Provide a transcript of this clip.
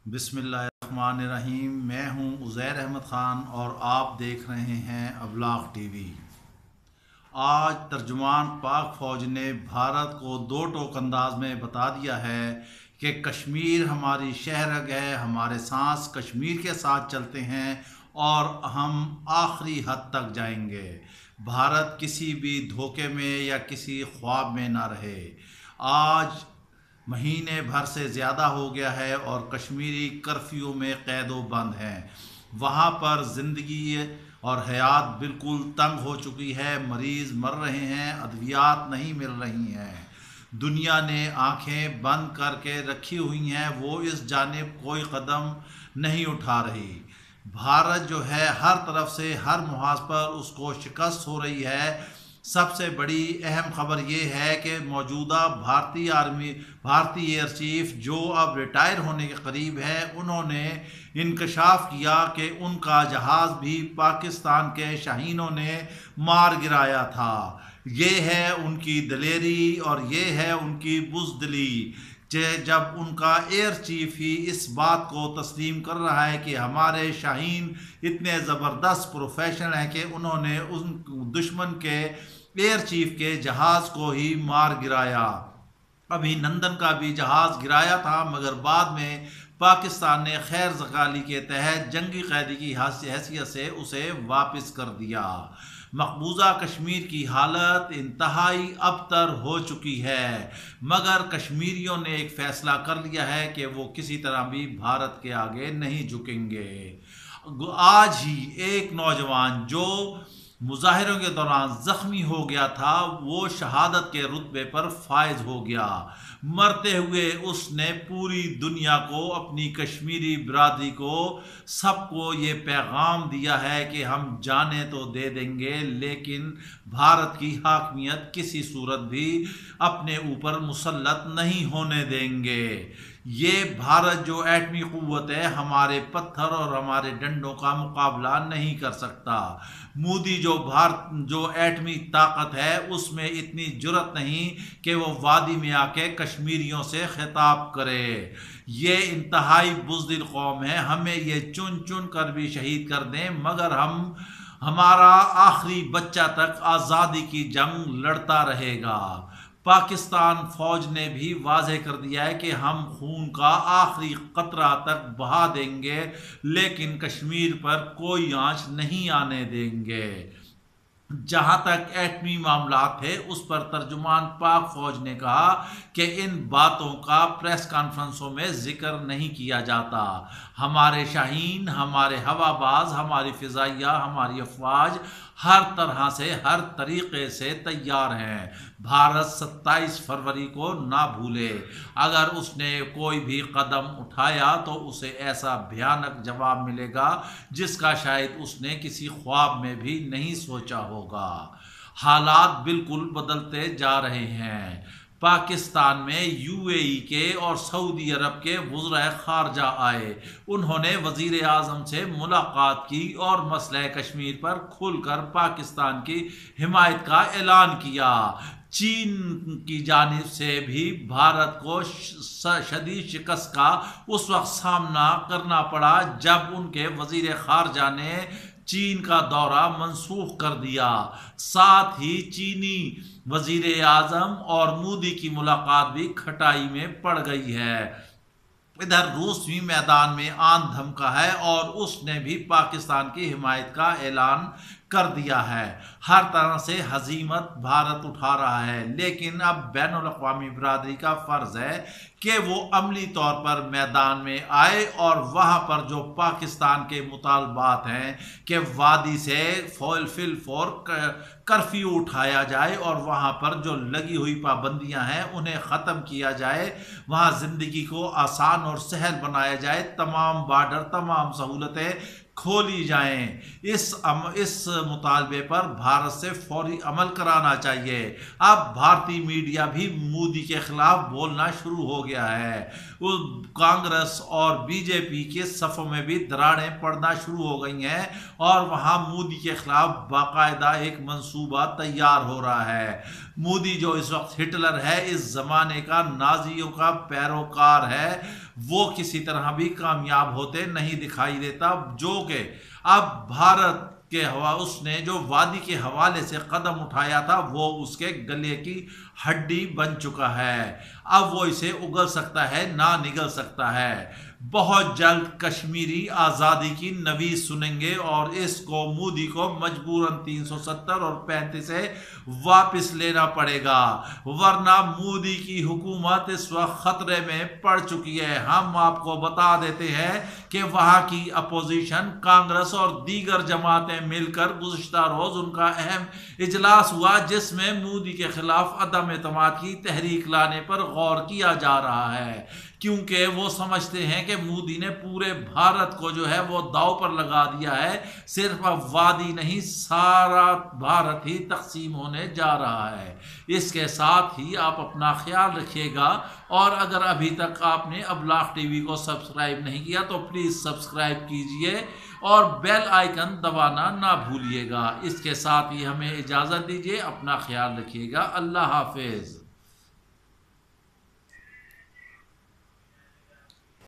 बिस्मिल्लाहिर्रहमानिर्रहीम। मैं हूं उज़ैर अहमद ख़ान और आप देख रहे हैं अबलाग टीवी। आज तर्जुमान पाक फ़ौज ने भारत को दो टोक अंदाज में बता दिया है कि कश्मीर हमारी शहरग है, हमारे सांस कश्मीर के साथ चलते हैं और हम आखिरी हद तक जाएंगे। भारत किसी भी धोखे में या किसी ख्वाब में ना रहे। आज महीने भर से ज़्यादा हो गया है और कश्मीरी कर्फ्यू में क़ैदो बंद हैं। वहाँ पर ज़िंदगी और हयात बिल्कुल तंग हो चुकी है। मरीज़ मर रहे हैं, अद्वियात नहीं मिल रही हैं। दुनिया ने आंखें बंद करके रखी हुई हैं, वो इस जानिब कोई कदम नहीं उठा रही। भारत जो है हर तरफ से हर मुहाज पर उसको शिकस्त हो रही है। सबसे बड़ी अहम खबर ये है कि मौजूदा भारतीय एयर चीफ जो अब रिटायर होने के करीब है, उन्होंने इंकशाफ किया कि उनका जहाज़ भी पाकिस्तान के शाहीनों ने मार गिराया था। ये है उनकी दलेरी और ये है उनकी बुज़दिली। जब उनका एयर चीफ ही इस बात को तस्लीम कर रहा है कि हमारे शाहीन इतने ज़बरदस्त प्रोफेशनल हैं कि उन्होंने उन दुश्मन के एयर चीफ के जहाज़ को ही मार गिराया। अभिनंदन का भी जहाज़ गिराया था, मगर बाद में पाकिस्तान ने खैर ज़काली के तहत जंगी कैदी की हैसियत से उसे वापस कर दिया। मकबूजा कश्मीर की हालत इंतहाई अबतर हो चुकी है, मगर कश्मीरियों ने एक फ़ैसला कर लिया है कि वो किसी तरह भी भारत के आगे नहीं झुकेंगे। आज ही एक नौजवान जो मुजाहिरों के दौरान ज़ख्मी हो गया था, वो शहादत के रुतबे पर फायज हो गया। मरते हुए उसने पूरी दुनिया को, अपनी कश्मीरी बिरादरी को, सबको ये पैगाम दिया है कि हम जाने तो दे देंगे लेकिन भारत की हाकमियत किसी सूरत भी अपने ऊपर मुसल्लत नहीं होने देंगे। ये भारत जो एटमी क़ुव्वत है, हमारे पत्थर और हमारे डंडों का मुकाबला नहीं कर सकता। मोदी जो एटमी ताकत है, उसमें इतनी जुर्रत नहीं कि वो वादी में आके कश्मीरियों से खिताब करे। ये इंतहाई बुज़दिल कौम है, हमें ये चुन चुन कर भी शहीद कर दें मगर हमारा आखिरी बच्चा तक आज़ादी की जंग लड़ता रहेगा। पाकिस्तान फ़ौज ने भी वाज़ेह कर दिया है कि हम खून का आखिरी कतरा तक बहा देंगे लेकिन कश्मीर पर कोई आंच नहीं आने देंगे। जहाँ तक एटमी मामला थे, उस पर तर्जुमान पाक फ़ौज ने कहा कि इन बातों का प्रेस कॉन्फ्रेंसों में जिक्र नहीं किया जाता। हमारे शाहीन, हमारे हवाबाज, हमारी फ़िज़ाइया, हमारी अफवाज हर तरह से हर तरीक़े से तैयार हैं। भारत 27 फरवरी को ना भूले, अगर उसने कोई भी कदम उठाया तो उसे ऐसा भयानक जवाब मिलेगा जिसका शायद उसने किसी ख्वाब में भी नहीं सोचा होगा। हालात बिल्कुल बदलते जा रहे हैं। पाकिस्तान में यूएई के और सऊदी अरब के वज़ीर ख़ारजा आए, उन्होंने वज़ीर आज़म से मुलाकात की और मसले कश्मीर पर खुलकर पाकिस्तान की हिमायत का ऐलान किया। चीन की जानिब से भी भारत को शदीद शिकस्त का उस वक्त सामना करना पड़ा जब उनके वज़ीर ख़ारजा ने चीन का दौरा मनसूख कर दिया। साथ ही चीनी वज़ीर आज़म और मोदी की मुलाकात भी खटाई में पड़ गई है। इधर रूस भी मैदान में आन धमका है और उसने भी पाकिस्तान की हिमायत का ऐलान कर दिया है। हर तरह से हजीमत भारत उठा रहा है, लेकिन अब बैनुल अक़वामी बिरादरी का फ़र्ज़ है कि वो अमली तौर पर मैदान में आए और वहाँ पर जो पाकिस्तान के मुतालबात हैं कि वादी से कर्फ्यू उठाया जाए और वहाँ पर जो लगी हुई पाबंदियाँ हैं उन्हें ख़त्म किया जाए, वहाँ ज़िंदगी को आसान और सहल बनाया जाए, तमाम बार्डर, तमाम सहूलतें खोली जाएं। इस मुतालबे पर भारत से फौरी अमल कराना चाहिए। अब भारतीय मीडिया भी मोदी के खिलाफ बोलना शुरू हो गया है। वो कांग्रेस और बीजेपी के सफ़ों में भी दरारें पड़ना शुरू हो गई हैं और वहाँ मोदी के खिलाफ बाकायदा एक मंसूबा तैयार हो रहा है। मोदी जो इस वक्त हिटलर है, इस ज़माने का नाजियों का पैरोकार है, وہ کسی طرح بھی کامیاب ہوتے نہیں دکھائی دیتا، جو کہ اب بھارت کے اس نے جو وادی کے حوالے سے قدم اٹھایا تھا وہ اس کے گلے کی ہڈی بن چکا ہے، اب وہ اسے اگل سکتا ہے نہ نگل سکتا ہے۔ بہت جلد کشمیری آزادی کی نوید سنیں گے اور اس کو مودی کو مجبوراً 370 اور 35 سے واپس لینا پڑے گا، ورنہ مودی کی حکومت اس وقت خطرے میں پڑ چکی ہے۔ ہم آپ کو بتا دیتے ہیں کہ وہاں کی اپوزیشن کانگریس اور دیگر جماعتیں مل کر گزشتہ روز ان کا اہم اجلاس ہوا، جس میں مودی کے خلاف عدم اعتماد کی تحریک لانے پر غور کیا جا رہا ہے، کیونکہ وہ سمجھتے ہیں کہ مودی نے پورے بھارت کو جو ہے وہ داؤ پر لگا دیا ہے، صرف اب وادی نہیں سارا بھارت ہی تقسیم ہونے جا رہا ہے۔ اس کے ساتھ ہی آپ اپنا خیال رکھیے گا، اور اگر ابھی تک آپ نے ابلاغ ٹی وی کو سبسکرائب نہیں کیا تو پلیز سبسکرائب کیجئے اور بیل آئیکن دبانا نہ بھولیے گا۔ اس کے ساتھ ہی ہمیں اجازت دیجیے، اپنا خیال رکھیے گا، اللہ حافظ۔